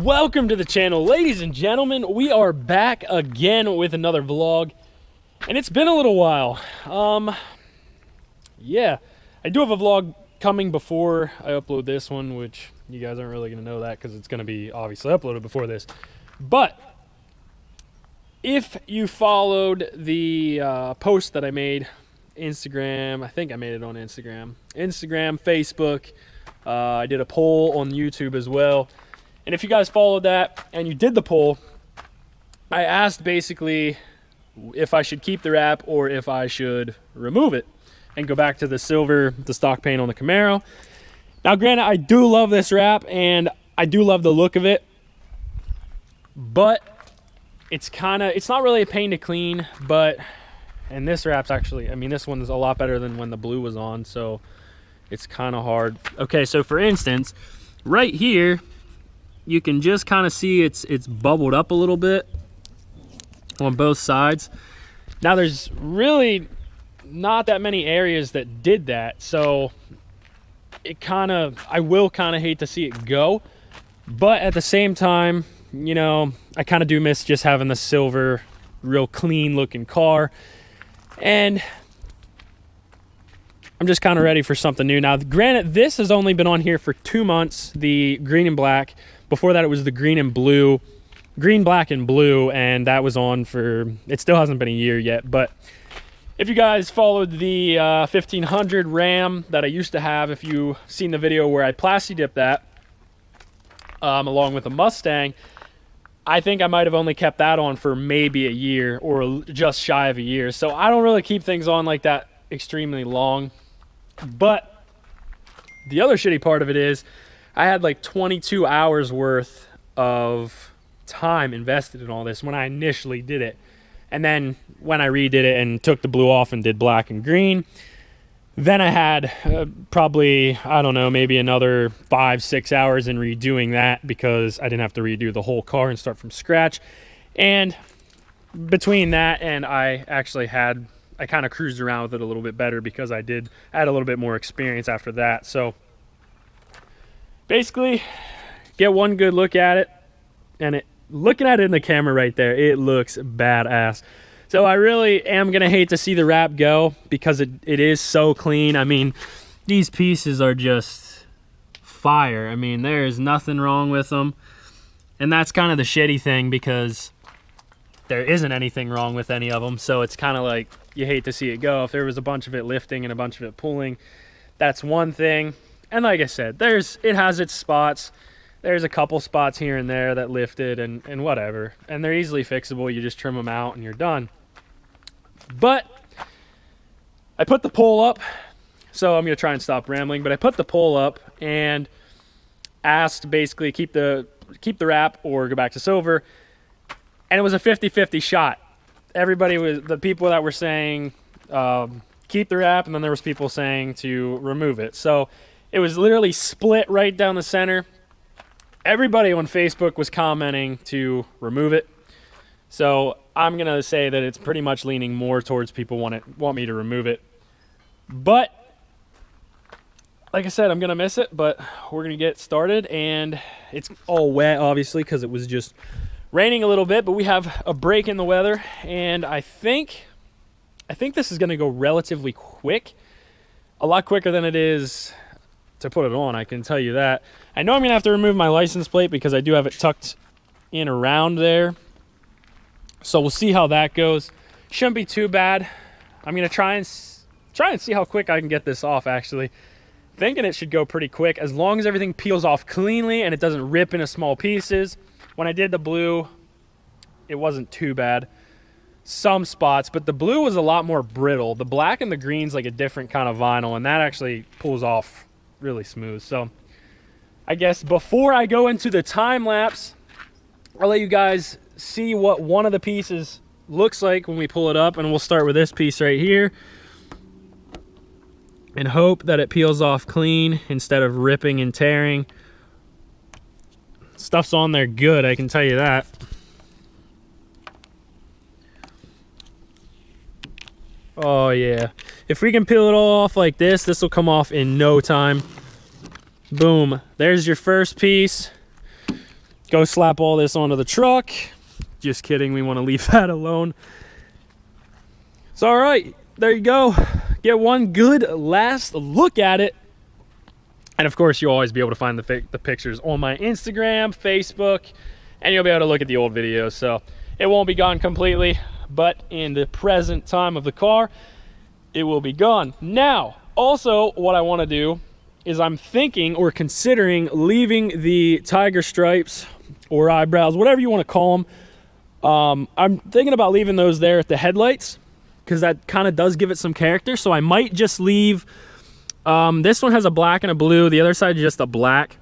Welcome to the channel, ladies and gentlemen. We are back again with another vlog, and it's been a little while. Yeah, I do have a vlog coming before I upload this one, which you guys aren't really gonna know that because it's gonna be obviously uploaded before this. But if you followed the post that I made, Instagram, I think I made it on Instagram, Facebook, I did a poll on YouTube as well. And if you guys followed that and you did the poll, I asked basically if I should keep the wrap or if I should remove it and go back to the silver, the stock paint on the Camaro. Now, granted, I do love this wrap and I do love the look of it, but it's not really a pain to clean. And this wrap's actually, I mean, this one's a lot better than when the blue was on, so it's kind of hard. Okay, so for instance, right here, you can just kind of see it's bubbled up a little bit on both sides. Now there's really not that many areas that did that, so I will kind of hate to see it go, but at the same time, you know, I kind of do miss just having the silver, real clean looking car, and I'm just kind of ready for something new. Now, granted, this has only been on here for 2 months, the green and black. Before that, it was the green, black, and blue, and that was on for, it still hasn't been a year yet. But if you guys followed the 1500 Ram that I used to have, if you've seen the video where I plasti dipped that, along with a Mustang, I think I might have only kept that on for maybe a year or just shy of a year. So I don't really keep things on like that extremely long. But the other shitty part of it is I had like 22 hours worth of time invested in all this when I initially did it. And then when I redid it and took the blue off and did black and green, then I had probably, I don't know, maybe another 5-6 hours in redoing that because I didn't have to redo the whole car and start from scratch. And between that and I kind of cruised around with it a little bit better because I had a little bit more experience after that. So basically, get one good look at it, and looking at it in the camera right there, it looks badass. So I really am gonna hate to see the wrap go because it is so clean. I mean, these pieces are just fire. I mean, there is nothing wrong with them, and that's kind of the shitty thing because there isn't anything wrong with any of them. So it's kind of like you hate to see it go. If there was a bunch of it lifting and a bunch of it pulling, that's one thing. And like I said, it has its spots. There's a couple spots here and there that lifted and whatever. And they're easily fixable. You just trim them out and you're done. But I put the poll up. So I'm going to try and stop rambling. But I put the poll up and asked basically keep the wrap or go back to silver. And it was a 50-50 shot. The people that were saying keep the wrap, and then there was people saying to remove it. So it was literally split right down the center. Everybody on Facebook was commenting to remove it. So I'm going to say that it's pretty much leaning more towards people want me to remove it. But like I said, I'm going to miss it, but we're going to get started. And it's all wet, obviously, because it was just raining a little bit. But we have a break in the weather, and I think this is going to go relatively quick. A lot quicker than it is to put it on, I can tell you that. I know I'm gonna have to remove my license plate because I do have it tucked in around there. So we'll see how that goes. Shouldn't be too bad. I'm gonna try and see how quick I can get this off, actually. Thinking it should go pretty quick as long as everything peels off cleanly and it doesn't rip into small pieces. When I did the blue, it wasn't too bad. Some spots, but the blue was a lot more brittle. The black and the green's like a different kind of vinyl, and that actually pulls off really smooth. So I guess before I go into the time lapse, I'll let you guys see what one of the pieces looks like when we pull it up, and we'll start with this piece right here and hope that it peels off clean instead of ripping and tearing. Stuff's on there good, I can tell you that. Oh yeah, if we can peel it all off like this will come off in no time. Boom, there's your first piece. go slap all this onto the truck. Just kidding, we want to leave that alone. So all right, there you go. Get one good last look at it. And of course, you'll always be able to find the pictures on my Instagram, Facebook, and you'll be able to look at the old videos. So it won't be gone completely, but in the present time of the car, it will be gone. Now, also what I want to do is I'm thinking or considering leaving the tiger stripes or eyebrows, whatever you want to call them. I'm thinking about leaving those there at the headlights because that kind of does give it some character. So I might just leave, this one has a black and a blue, the other side is just a black.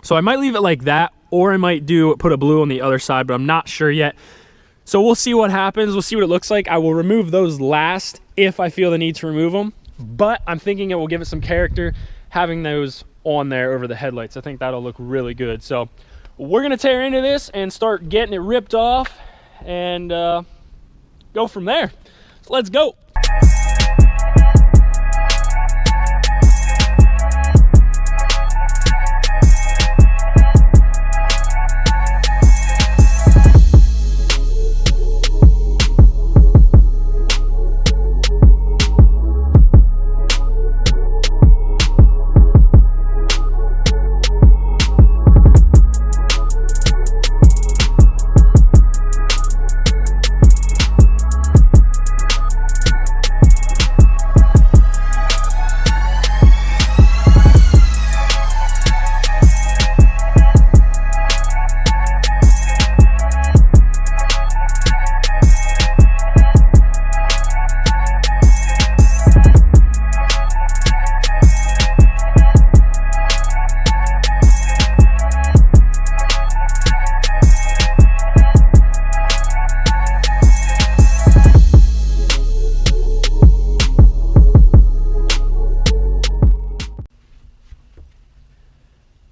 So I might leave it like that, or I might put a blue on the other side, but I'm not sure yet. So we'll see what happens. We'll see what it looks like. I will remove those last if I feel the need to remove them, but I'm thinking it will give it some character having those on there over the headlights. I think that'll look really good. So we're gonna tear into this and start getting it ripped off and go from there. So let's go.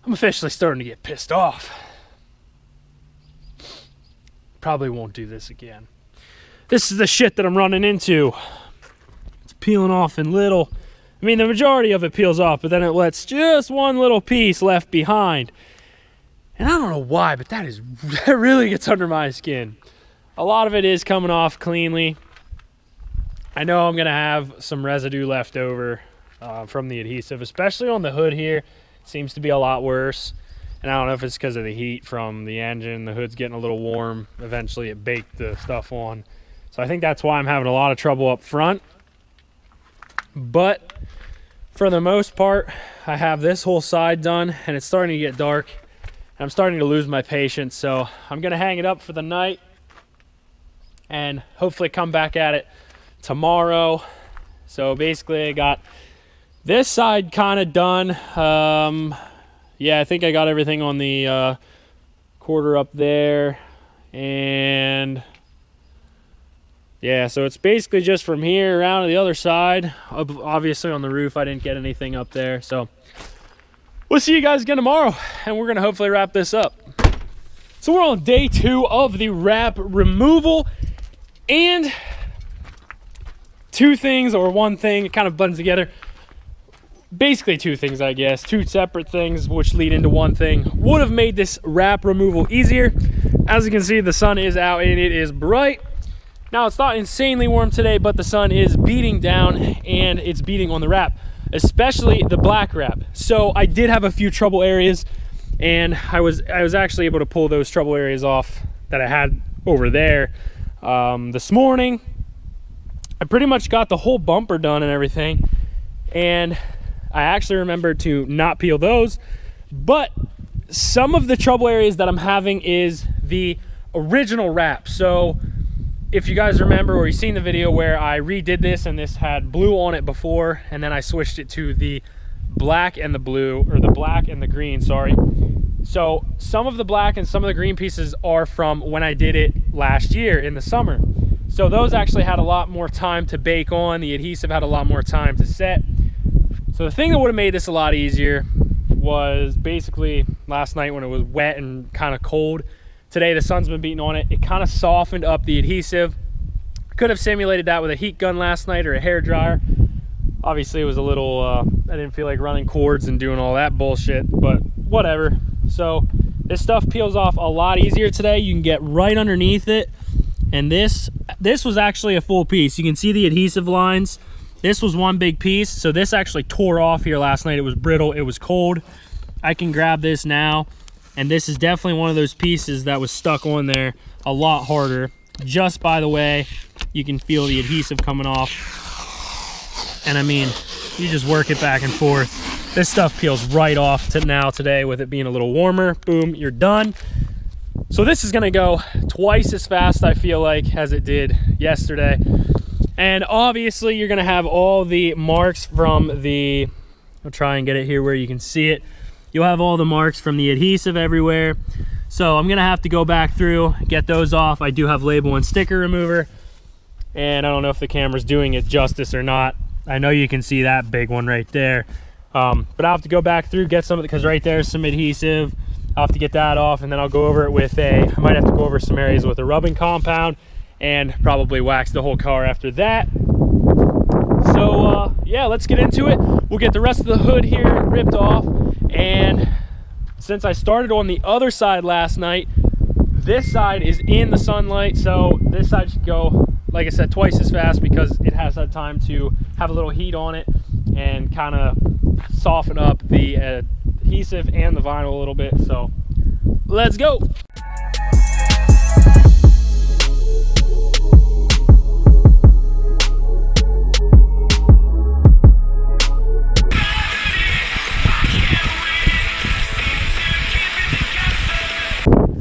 I'm officially starting to get pissed off. Probably won't do this again. This is the shit that I'm running into. It's peeling off in little. I mean, the majority of it peels off, but then it lets just one little piece left behind. And I don't know why, but that really gets under my skin. A lot of it is coming off cleanly. I know I'm gonna have some residue left over from the adhesive, especially on the hood here. Seems to be a lot worse, and I don't know if it's because of the heat from the engine. The hood's getting a little warm. Eventually it baked the stuff on, so I think that's why I'm having a lot of trouble up front. But for the most part, I have this whole side done, and it's starting to get dark. I'm starting to lose my patience, so I'm gonna hang it up for the night and hopefully come back at it tomorrow. So basically I got this side kind of done. Yeah, I think I got everything on the quarter up there. And yeah, so it's basically just from here around to the other side. Obviously on the roof, I didn't get anything up there. So we'll see you guys again tomorrow, and we're gonna hopefully wrap this up. So we're on day 2 of the wrap removal, and two things, or one thing, it kind of blends together. Basically two things, I guess, two separate things which lead into one thing would have made this wrap removal easier. As you can see, the sun is out and it is bright. Now it's not insanely warm today, but the sun is beating down and it's beating on the wrap, especially the black wrap. So I did have a few trouble areas, and I was actually able to pull those trouble areas off that I had over there this morning. I pretty much got the whole bumper done and everything, and I actually remembered to not peel those. But some of the trouble areas that I'm having is the original wrap. So if you guys remember, or you've seen the video where I redid this and this had blue on it before, and then I switched it to the black and the blue, or the black and the green, sorry. So some of the black and some of the green pieces are from when I did it last year in the summer. So those actually had a lot more time to bake on. The adhesive had a lot more time to set. So the thing that would have made this a lot easier was basically last night when it was wet and kind of cold. Today the sun's been beating on it. It kind of softened up the adhesive. Could have simulated that with a heat gun last night or a hair dryer. Obviously it was a little, I didn't feel like running cords and doing all that bullshit, but whatever. So This stuff peels off a lot easier today. You can get right underneath it. And this was actually a full piece. You can see the adhesive lines. This was one big piece. So this actually tore off here last night. It was brittle, it was cold. I can grab this now. And this is definitely one of those pieces that was stuck on there a lot harder. Just by the way, you can feel the adhesive coming off. And I mean, you just work it back and forth. This stuff peels right off to now today with it being a little warmer. Boom, you're done. So this is gonna go twice as fast, I feel like, as it did yesterday. And obviously you're gonna have all the marks from the, I'll try and get it here where you can see it. You'll have all the marks from the adhesive everywhere. So I'm gonna have to go back through, get those off. I do have label and sticker remover. And I don't know if the camera's doing it justice or not. I know you can see that big one right there. But I'll have to go back through, get some of it, because right there's some adhesive. I'll have to get that off, and then I'll go over it with I might have to go over some areas with a rubbing compound and probably wax the whole car after that. So yeah, let's get into it. We'll get the rest of the hood here ripped off. And since I started on the other side last night, this side is in the sunlight, so this side should go, like I said, twice as fast because it has that time to have a little heat on it and kind of soften up the adhesive and the vinyl a little bit. So let's go.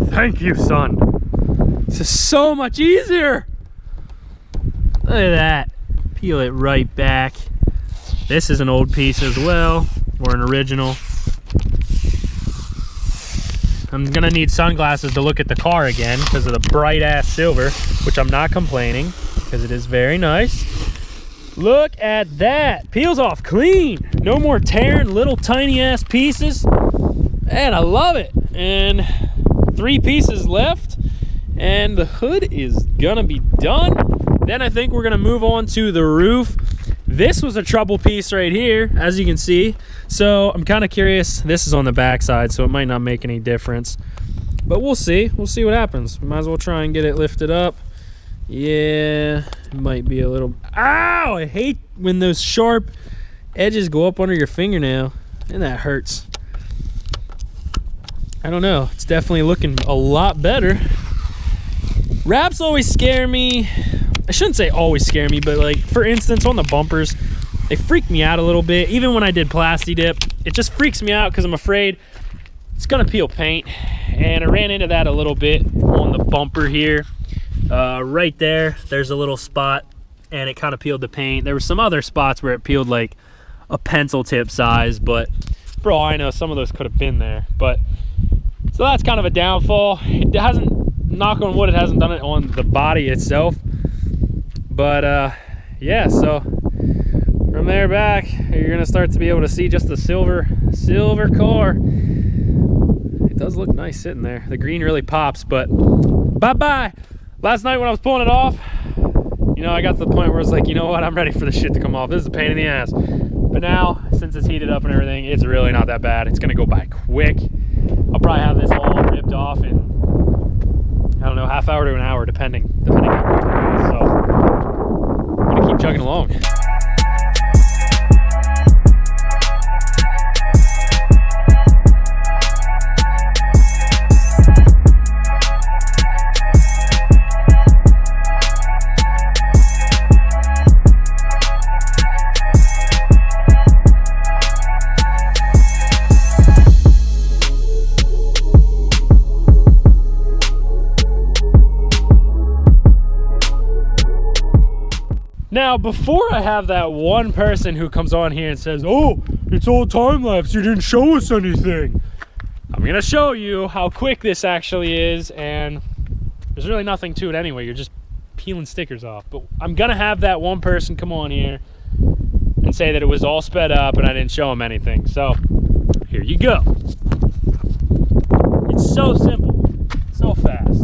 Thank you, son. This is so much easier. Look at that. Peel it right back. This is an old piece as well, or an original. I'm gonna need sunglasses to look at the car again because of the bright ass silver, which I'm not complaining because it is very nice. Look at that. Peels off clean. No more tearing little tiny ass pieces. And I love it. And 3 pieces left and the hood is gonna be done. Then I think we're gonna move on to the roof. This was a trouble piece right here, as you can see. So I'm kind of curious. This is on the back side, so it might not make any difference. But we'll see. We'll see what happens. We might as well try and get it lifted up. Yeah, it might be a little... Ow! I hate when those sharp edges go up under your fingernail. And that hurts. I don't know. It's definitely looking a lot better. Wraps always scare me. I shouldn't say always scare me, but like, for instance, on the bumpers, they freak me out a little bit. Even when I did Plasti Dip, it just freaks me out because I'm afraid it's gonna peel paint. And I ran into that a little bit on the bumper here. Right there's a little spot and it kind of peeled the paint. There were some other spots where it peeled like a pencil tip size, but for all I know, some of those could have been there. But so that's kind of a downfall. It hasn't, knock on wood, it hasn't done it on the body itself. But yeah, so from there back, you're gonna start to be able to see just the silver car. It does look nice sitting there. The green really pops, but bye-bye. Last night when I was pulling it off, you know, I got to the point where I was like, you know what, I'm ready for this shit to come off. This is a pain in the ass. But now, since it's heated up and everything, it's really not that bad. It's gonna go by quick. I'll probably have this all ripped off in, I don't know, half hour to an hour, depending how quick it is. So I'm gonna keep chugging along. Now, before I have that one person who comes on here and says, oh, it's all time lapse, you didn't show us anything. I'm gonna show you how quick this actually is, and there's really nothing to it anyway. You're just peeling stickers off. But I'm gonna have that one person come on here and say that it was all sped up and I didn't show them anything. So here you go. It's so simple, so fast.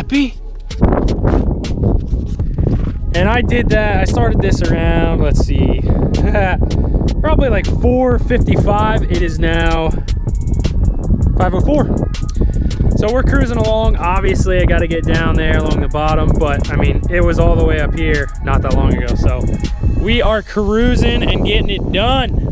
happy. And I did that. I started this around, let's see, probably like 4:55. It is now 5:04. So we're cruising along. Obviously, I got to get down there along the bottom, but I mean, it was all the way up here not that long ago. So we are cruising and getting it done.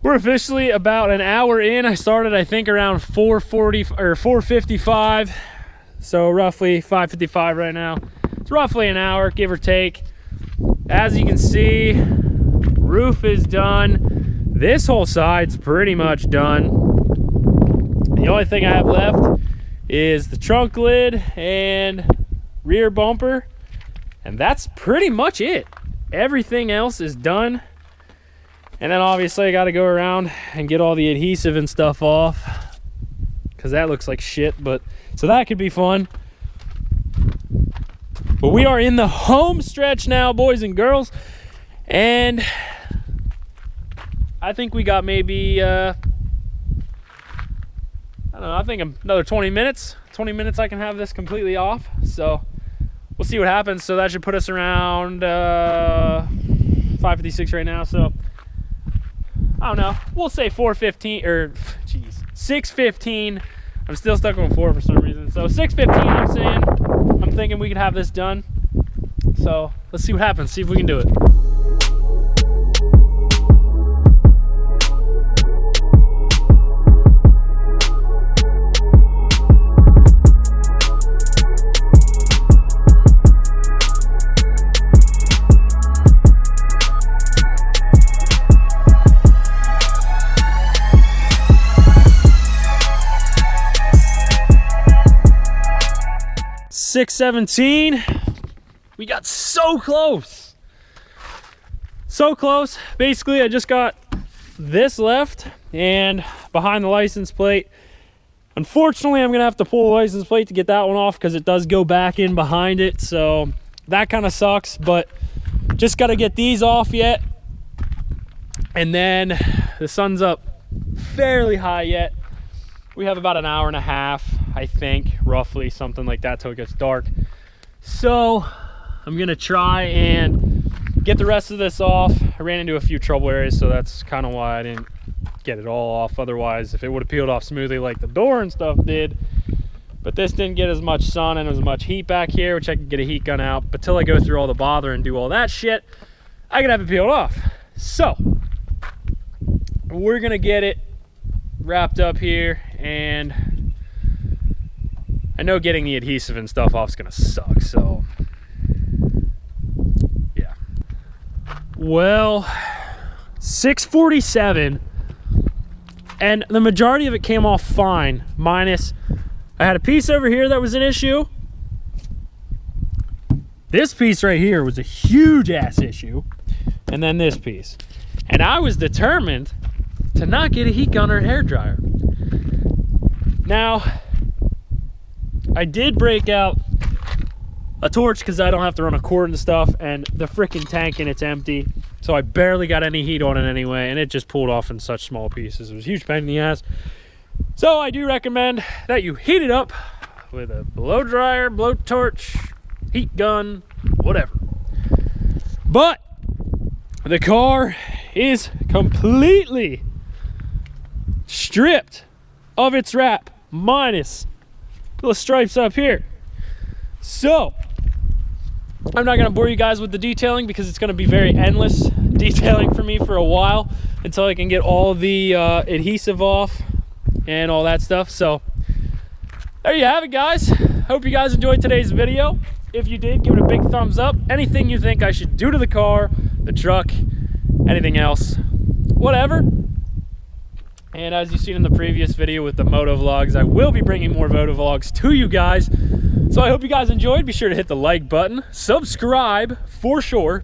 We're officially about an hour in. I started, I think, around 4:40 or 4:55. So roughly 5:55 right now. It's roughly an hour, give or take. As you can see, roof is done. This whole side's pretty much done. The only thing I have left is the trunk lid and rear bumper. And that's pretty much it. Everything else is done. And then obviously I got to go around and get all the adhesive and stuff off, because that looks like shit, but so that could be fun. But we are in the home stretch now, boys and girls, and I think we got maybe I don't know, I think another 20 minutes I can have this completely off. So we'll see what happens. So that should put us around 5:56 right now. So I don't know, we'll say 4:15 or geez, 6:15. I'm still stuck on 4 for some reason. So 6:15, I'm thinking we could have this done. So let's see what happens, see if we can do it. $617. We got so close. So close. Basically, I just got this left and behind the license plate. Unfortunately, I'm gonna have to pull the license plate to get that one off because it does go back in behind it. So that kind of sucks, but just got to get these off yet. And then the sun's up fairly high yet. We have about an hour and a half, I think, roughly, something like that, till it gets dark. So I'm gonna try and get the rest of this off. I ran into a few trouble areas, so that's kind of why I didn't get it all off. Otherwise, if it would have peeled off smoothly like the door and stuff did, but this didn't get as much sun and as much heat back here, which I could get a heat gun out. But till I go through all the bother and do all that shit, I could have it peeled off. So we're gonna get it wrapped up here, and I know getting the adhesive and stuff off is gonna suck, so yeah. Well, 6:47, and the majority of it came off fine, minus I had a piece over here that was an issue. This piece right here was a huge ass issue, and then this piece. And I was determined to not get a heat gun or a hair dryer. Now, I did break out a torch because I don't have to run a cord and stuff, and the freaking tank and it's empty, so I barely got any heat on it anyway, and it just pulled off in such small pieces. It was a huge pain in the ass. So I do recommend that you heat it up with a blow dryer, blow torch, heat gun, whatever. But the car is completely stripped of its wrap, minus the stripes up here. So I'm not going to bore you guys with the detailing because it's going to be very endless detailing for me for a while until I can get all the adhesive off and all that stuff. So there you have it, guys. Hope you guys enjoyed today's video. If you did, give it a big thumbs up. Anything you think I should do to the car, the truck, anything else, whatever. And as you've seen in the previous video with the moto vlogs, I will be bringing more moto vlogs to you guys. So I hope you guys enjoyed. Be sure to hit the like button, subscribe for sure.